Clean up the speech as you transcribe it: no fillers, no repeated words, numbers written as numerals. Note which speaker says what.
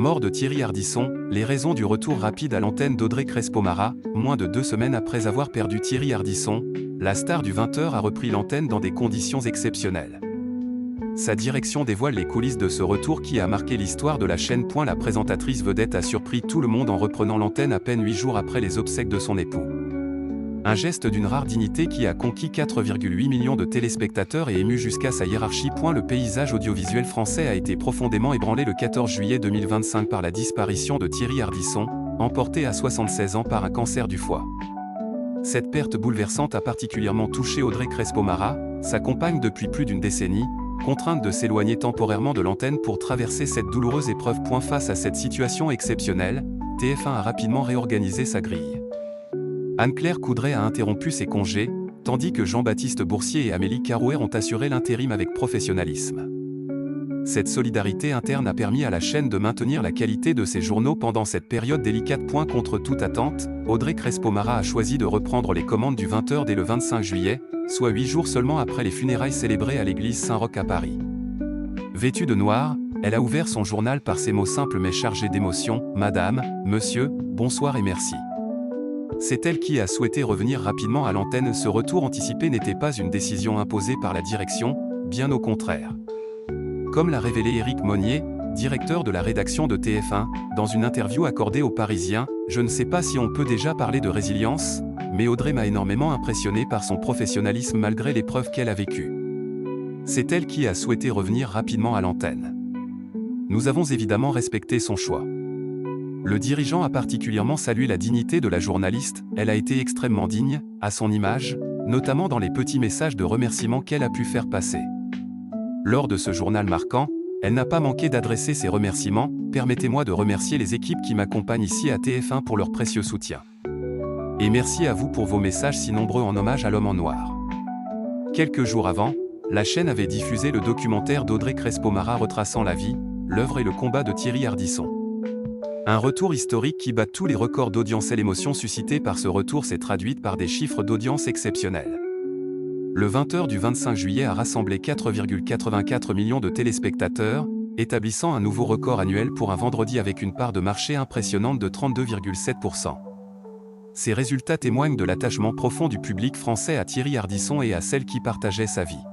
Speaker 1: Mort de Thierry Ardisson, les raisons du retour rapide à l'antenne d'Audrey Crespo-Mara. Moins de 2 semaines après avoir perdu Thierry Ardisson, la star du 20h a repris l'antenne dans des conditions exceptionnelles. Sa direction dévoile les coulisses de ce retour qui a marqué l'histoire de la chaîne. La présentatrice vedette a surpris tout le monde en reprenant l'antenne à peine 8 jours après les obsèques de son époux. Un geste d'une rare dignité qui a conquis 4,8 millions de téléspectateurs et ému jusqu'à sa hiérarchie. Le paysage audiovisuel français a été profondément ébranlé le 14 juillet 2025 par la disparition de Thierry Ardisson, emporté à 76 ans par un cancer du foie. Cette perte bouleversante a particulièrement touché Audrey Crespo-Mara, sa compagne depuis plus d'une décennie, contrainte de s'éloigner temporairement de l'antenne pour traverser cette douloureuse épreuve. Face à cette situation exceptionnelle, TF1 a rapidement réorganisé sa grille. Anne-Claire Coudray a interrompu ses congés, tandis que Jean-Baptiste Boursier et Amélie Carouet ont assuré l'intérim avec professionnalisme. Cette solidarité interne a permis à la chaîne de maintenir la qualité de ses journaux pendant cette période délicate. Contre toute attente, Audrey Crespo-Mara a choisi de reprendre les commandes du 20h dès le 25 juillet, soit 8 jours seulement après les funérailles célébrées à l'église Saint-Roch à Paris. Vêtue de noir, elle a ouvert son journal par ces mots simples mais chargés d'émotion: Madame, Monsieur, bonsoir et merci. C'est elle qui a souhaité revenir rapidement à l'antenne. Ce retour anticipé n'était pas une décision imposée par la direction, bien au contraire. Comme l'a révélé Éric Monnier, directeur de la rédaction de TF1, dans une interview accordée aux Parisiens, « Je ne sais pas si on peut déjà parler de résilience, mais Audrey m'a énormément impressionné par son professionnalisme malgré l'épreuve qu'elle a vécue. C'est elle qui a souhaité revenir rapidement à l'antenne. Nous avons évidemment respecté son choix. » Le dirigeant a particulièrement salué la dignité de la journaliste. Elle a été extrêmement digne, à son image, notamment dans les petits messages de remerciement qu'elle a pu faire passer. Lors de ce journal marquant, elle n'a pas manqué d'adresser ses remerciements. Permettez-moi de remercier les équipes qui m'accompagnent ici à TF1 pour leur précieux soutien. Et merci à vous pour vos messages si nombreux en hommage à l'homme en noir. Quelques jours avant, la chaîne avait diffusé le documentaire d'Audrey Crespo-Mara retraçant la vie, l'œuvre et le combat de Thierry Ardisson. Un retour historique qui bat tous les records d'audience et l'émotion suscitée par ce retour s'est traduite par des chiffres d'audience exceptionnels. Le 20h du 25 juillet a rassemblé 4,84 millions de téléspectateurs, établissant un nouveau record annuel pour un vendredi avec une part de marché impressionnante de 32,7%. Ces résultats témoignent de l'attachement profond du public français à Thierry Ardisson et à celle qui partageait sa vie.